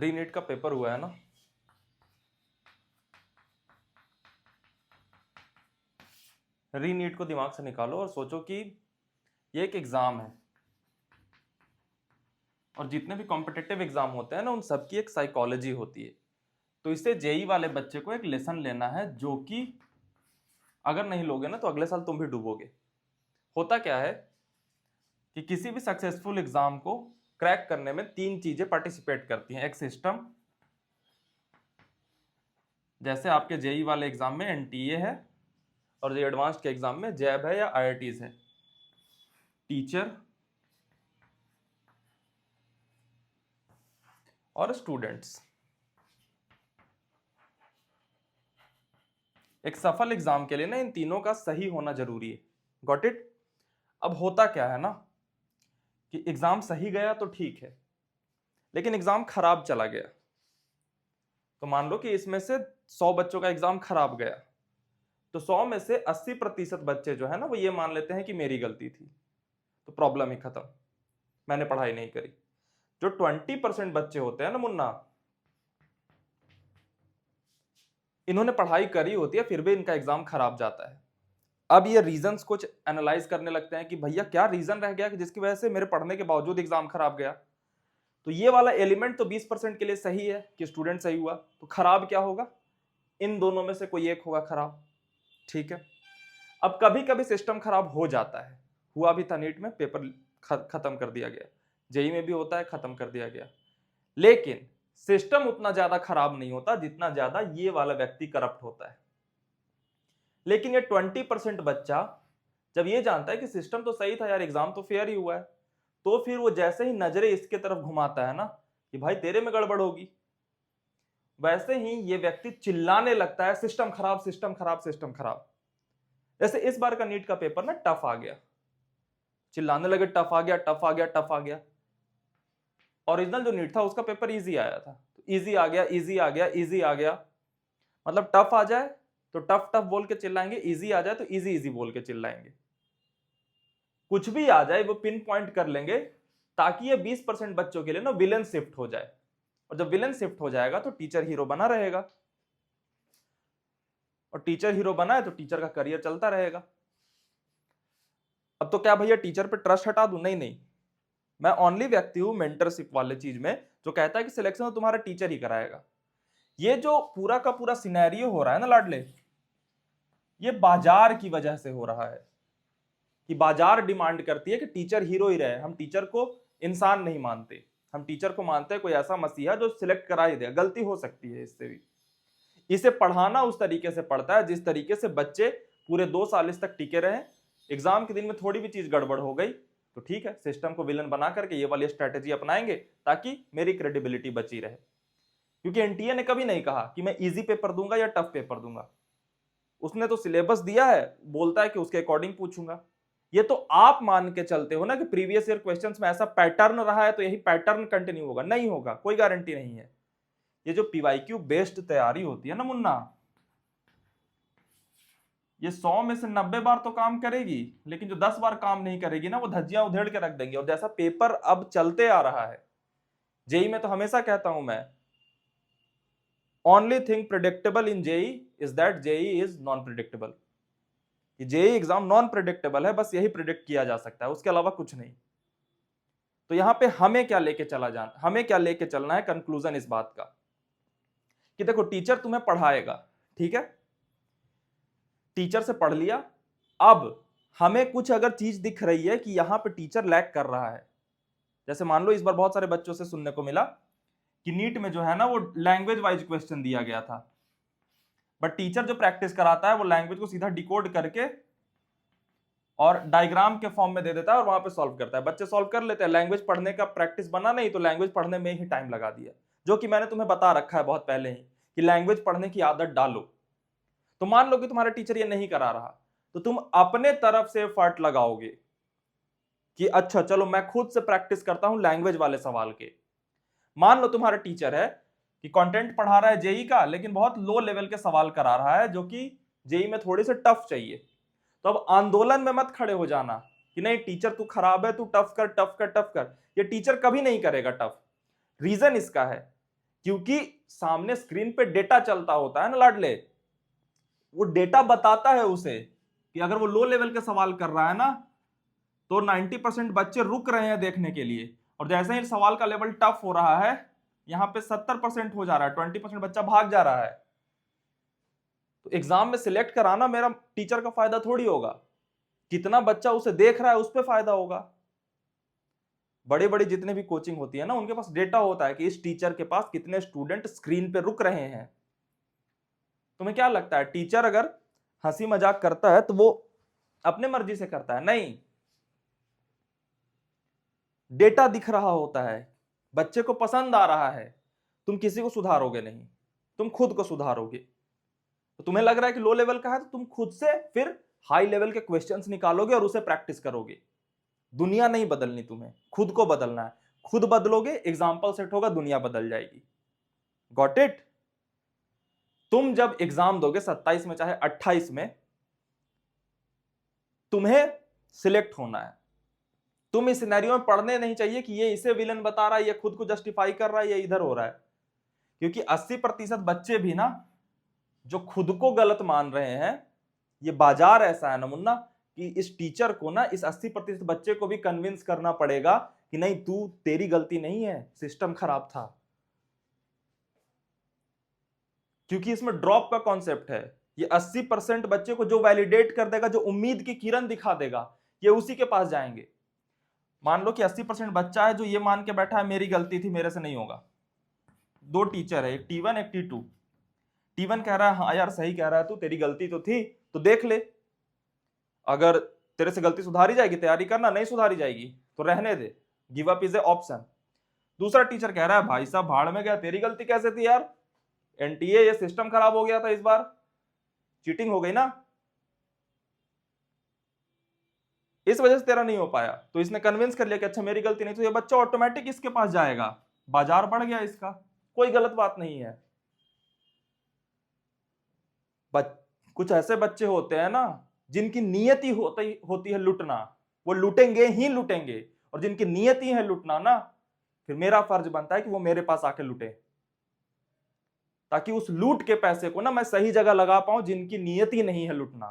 रीनीट का पेपर हुआ है ना, रीनीट को दिमाग से निकालो और सोचो कि ये एक एग्जाम है और जितने भी कॉम्पिटिटिव एग्जाम होते हैं ना उन सबकी एक साइकोलॉजी होती है। तो इससे जेई वाले बच्चे को एक लेसन लेना है जो कि अगर नहीं लोगे ना तो अगले साल तुम भी डूबोगे। होता क्या है कि किसी भी सक्सेसफुल एग्जाम को क्रैक करने में तीन चीजें पार्टिसिपेट करती हैं। एक सिस्टम, जैसे आपके जेई वाले एग्जाम में एनटीए है और जो एडवांस्ड के एग्जाम में जैब है या आईआईटीज है। टीचर और स्टूडेंट्स। एक सफल एग्जाम के लिए ना इन तीनों का सही होना जरूरी है। Got it. अब होता क्या है ना कि एग्जाम सही गया तो ठीक है, लेकिन एग्जाम खराब चला गया तो मान लो कि इसमें से 100 बच्चों का एग्जाम खराब गया तो 100 में से 80% बच्चे जो है ना वो ये मान लेते हैं कि मेरी गलती थी, तो प्रॉब्लम ही खत्म, मैंने पढ़ाई नहीं करी। जो 20% बच्चे होते हैं ना मुन्ना, इन्होंने पढ़ाई करी होती है फिर भी इनका एग्जाम खराब जाता है। अब ये रीजंस कुछ एनालाइज करने लगते हैं कि भैया क्या रीजन रह गया कि जिसकी वजह से मेरे पढ़ने के बावजूद एग्जाम खराब गया। तो ये वाला एलिमेंट तो 20% के लिए सही है कि स्टूडेंट सही हुआ, तो खराब क्या होगा, इन दोनों में से कोई एक होगा खराब। ठीक है। अब कभी कभी सिस्टम खराब हो जाता है, हुआ भी था नीट में, पेपर खत्म कर दिया गया, जेई में भी होता है, खत्म कर दिया गया। लेकिन सिस्टम उतना ज्यादा खराब नहीं होता जितना ज्यादा ये वाला व्यक्ति करप्ट होता है। लेकिन ये 20% बच्चा जब ये जानता है कि सिस्टम तो सही था यार, एग्जाम तो फेयर ही हुआ है, तो फिर वो जैसे ही नजरें इसके तरफ घुमाता है ना कि भाई तेरे में गड़बड़ होगी, वैसे ही ये व्यक्ति चिल्लाने लगता है सिस्टम खराब सिस्टम खराब सिस्टम खराब। जैसे इस बार का नीट का पेपर ना टफ आ गया, चिल्लाने लगे टफ आ गया टफ आ गया टफ आ गया। ओरिजिनल जो नीट था उसका पेपर इजी आया था, तो इजी आ गया इजी आ गया इजी आ गया, मतलब टफ आ जाए तो टफ टफ बोल के चिल्लाएंगे, इजी आ जाए तो इजी इजी बोल के चिल्लाएंगे। कुछ भी आ जाए वो पिन पॉइंट कर लेंगे ताकि ये 20% बच्चों के लिए ना विलेन शिफ्ट हो जाए, और जब विलेन शिफ्ट हो जाएगा तो टीचर हीरो बना रहेगा, और टीचर हीरो बना है तो टीचर का करियर चलता रहेगा। अब तो क्या भैया टीचर पे ट्रस्ट हटा दूं? नहीं नहीं, मैं ओनली व्यक्ति हूं मेंटरशिप वाले चीज में जो कहता है कि सिलेक्शन तो तुम्हारा टीचर ही कराएगा। ये जो पूरा का पूरा सिनेरियो हो रहा है ना लाडले, ये बाजार की वजह से हो रहा है कि बाजार डिमांड करती है कि टीचर हीरो ही रहे। हम टीचर को इंसान नहीं मानते, हम टीचर को मानते हैं कोई ऐसा मसीहा जो सिलेक्ट करा ही दे। गलती हो सकती है इससे भी। इसे पढ़ाना उस तरीके से पढ़ता है जिस तरीके से बच्चे पूरे 2 साल इस तक टिके रहे। एग्जाम के दिन में थोड़ी भी चीज गड़बड़ हो गई तो ठीक है, सिस्टम को विलन बना करके ये वाली स्ट्रेटेजी अपनाएंगे ताकि मेरी क्रेडिबिलिटी बची रहे। क्योंकि एनटीए ने कभी नहीं कहा कि मैं इजी पेपर दूंगा या टफ पेपर दूंगा, उसने तो सिलेबस दिया है, बोलता है कि उसके अकॉर्डिंग पूछूंगा। ये तो आप मान के चलते हो ना कि प्रीवियस ईयर क्वेश्चंस में ऐसा पैटर्न रहा है तो यही पैटर्न कंटिन्यू होगा। नहीं होगा, कोई गारंटी नहीं है। ये जो पीवाईक्यू बेस्ड तैयारी होती है ना मुन्ना, ये 100 में से 90 बार तो काम करेगी, लेकिन जो 10 बार काम नहीं करेगी ना वो धज्जियां उधेड़ के रख देंगे। और जैसा पेपर अब चलते आ रहा है, जेई में तो हमेशा कहता हूं मैं, only thing predictable in JEE is that JEE is non predictable. JEE exam non predictable है, बस यही प्रिडिक्ट किया जा सकता है, उसके अलावा कुछ नहीं। तो यहां पे हमें क्या लेके हमें क्या लेके चलना है कंक्लूजन इस बात का कि देखो टीचर तुम्हें पढ़ाएगा, ठीक है, टीचर से पढ़ लिया। अब हमें कुछ अगर चीज दिख रही है कि यहां पे टीचर लैग कर रहा है, जैसे मान लो इस बार बहुत सारे बच्चों से सुनने को मिला कि नीट में जो है ना वो लैंग्वेज वाइज क्वेश्चन दिया गया था, बट टीचर जो प्रैक्टिस कराता है वो लैंग्वेज को सीधा डिकोड करके और डायग्राम के फॉर्म में दे देता है और वहां पे सॉल्व करता है। बच्चे सॉल्व कर लेते हैं, लैंग्वेज पढ़ने का प्रैक्टिस बना नहीं तो लैंग्वेज पढ़ने में ही टाइम लगा दिया। जो कि मैंने तुम्हें बता रखा है बहुत पहले ही कि लैंग्वेज पढ़ने की आदत डालो। तो मान लो कि तुम्हारा टीचर ये नहीं करा रहा तो तुम अपने तरफ से एफर्ट लगाओगे कि अच्छा चलो मैं खुद से प्रैक्टिस करता हूं लैंग्वेज वाले सवाल के। मान लो तुम्हारा टीचर है कि कंटेंट पढ़ा रहा है जेई का, लेकिन बहुत लो लेवल के सवाल करा रहा है जो कि जेई में थोड़े से टफ चाहिए, तो अब आंदोलन में मत खड़े हो जाना कि नहीं टीचर तू खराब है, तू टफ कर टफ कर टफ कर। ये टीचर कभी नहीं करेगा टफ। रीजन इसका है क्योंकि सामने स्क्रीन पे डेटा चलता होता है ना लाडले, वो डेटा बताता है उसे कि अगर वो लो लेवल के सवाल कर रहा है ना तो 90% बच्चे रुक रहे हैं देखने के लिए, और जैसे ही सवाल का लेवल टफ हो रहा है यहां पे 70% हो जा रहा है, 20% बच्चा भाग जा रहा है। तो एग्जाम में सिलेक्ट कराना मेरा टीचर का फायदा थोड़ी होगा, कितना बच्चा उसे देख रहा है उस पर फायदा होगा। बड़े बड़े जितने भी कोचिंग होती है ना उनके पास डेटा होता है कि इस टीचर के पास कितने स्टूडेंट स्क्रीन पे रुक रहे हैं। तुम्हें क्या लगता है टीचर अगर हंसी मजाक करता है तो वो अपने मर्जी से करता है? नहीं, डेटा दिख रहा होता है, बच्चे को पसंद आ रहा है। तुम किसी को सुधारोगे नहीं, तुम खुद को सुधारोगे। तो तुम्हें लग रहा है कि लो लेवल का है तो तुम खुद से फिर हाई लेवल के क्वेश्चंस निकालोगे और उसे प्रैक्टिस करोगे। दुनिया नहीं बदलनी, तुम्हें खुद को बदलना है। खुद बदलोगे, एग्जाम्पल सेट होगा, दुनिया बदल जाएगी। Got it? तुम जब एग्जाम दोगे 27 में चाहे 28 में, तुम्हें सिलेक्ट होना है। तुम इस सिनेरियो में पढ़ने नहीं चाहिए कि ये इसे विलन बता रहा है, ये खुद को जस्टिफाई कर रहा है, ये इधर हो रहा है। क्योंकि 80% बच्चे भी ना जो खुद को गलत मान रहे हैं, ये बाजार ऐसा है ना मुन्ना कि इस टीचर को ना इस 80% बच्चे को भी कन्विंस करना पड़ेगा कि नहीं तू, तेरी गलती नहीं है, सिस्टम खराब था। क्योंकि इसमें ड्रॉप का कॉन्सेप्ट है। ये 80% बच्चे को जो वैलिडेट कर देगा, जो उम्मीद की किरण दिखा देगा, ये उसी के पास जाएंगे। मान लो कि 80% बच्चा है जो ये मान के बैठा है मेरी गलती थी, मेरे से नहीं होगा। दो टीचर है, एक T1 एक T2। T1 कह रहा है हाँ यार सही कह रहा है तू, तेरी गलती तो थी, तो देख ले, अगर तेरे से गलती सुधारी जाएगी तैयारी करना, नहीं सुधारी जाएगी तो रहने दे, give up is a option. दूसरा टीचर कह रहा है भाई साहब भाड़ में गया, तेरी गलती कैसे थी यार, एनटीए ये सिस्टम खराब हो गया था, इस बार चीटिंग हो गई ना, इस वजह से तेरा नहीं हो पाया। तो इसने कन्विंस कर लिया कि अच्छा मेरी गलती नहीं, तो ये बच्चा ऑटोमेटिक इसके पास जाएगा, बाजार बढ़ गया इसका। कोई गलत बात नहीं है। कुछ ऐसे बच्चे होते हैं ना जिनकी नियति होती है लुटना, वो लूटेंगे ही लूटेंगे, और जिनकी नियति है लुटना ना, फिर मेरा फर्ज बनता है कि वो मेरे पास आके लुटे, ताकि उस लूट के पैसे को ना मैं सही जगह लगा पाऊं, जिनकी नियति नहीं है लुटना।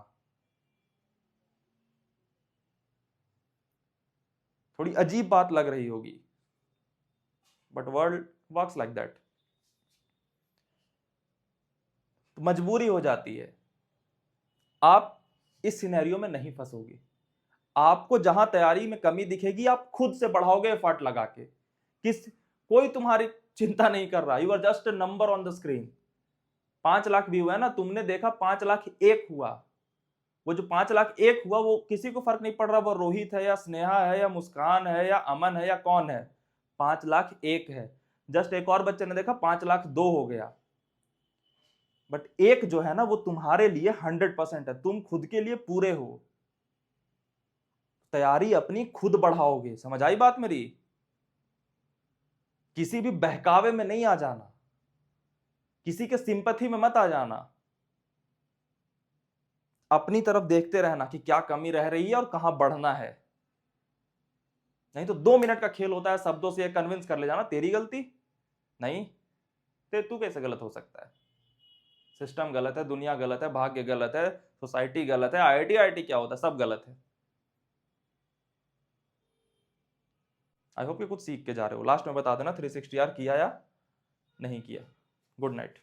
थोड़ी अजीब बात लग रही होगी, but world works like that. तो मजबूरी हो जाती है। आप इस सिनेरियो में नहीं फंसोगे। आपको जहां तैयारी में कमी दिखेगी आप खुद से बढ़ाओगे एफर्ट लगा के। कोई तुम्हारी चिंता नहीं कर रहा, you are just a number on the screen. 5 lakh view है ना, तुमने देखा 5 लाख एक हुआ, वो जो 5 लाख एक हुआ वो किसी को फर्क नहीं पड़ रहा वो रोहित है या स्नेहा है या मुस्कान है या अमन है या कौन है, 5 लाख एक है। जस्ट एक और बच्चे ने देखा 5 लाख दो हो गया, बट एक जो है ना वो तुम्हारे लिए 100% है, तुम खुद के लिए पूरे हो। तैयारी अपनी खुद बढ़ाओगे, समझ आई बात मेरी? किसी भी बहकावे में नहीं आ जाना, किसी के सिंपैथी में मत आ जाना। अपनी तरफ देखते रहना कि क्या कमी रह रही है और कहां बढ़ना है। नहीं तो 2 मिनट का खेल होता है, शब्दों से कन्विंस कर ले जाना तेरी गलती नहीं, तू कैसे गलत हो सकता है? सिस्टम गलत है, दुनिया गलत है, भाग्य गलत है, सोसाइटी गलत है, आईआईटी क्या होता है, सब गलत है। आई होप कि कुछ सीख के जा रहे हो। लास्ट में बता देना 360 यार किया या नहीं किया। Good night.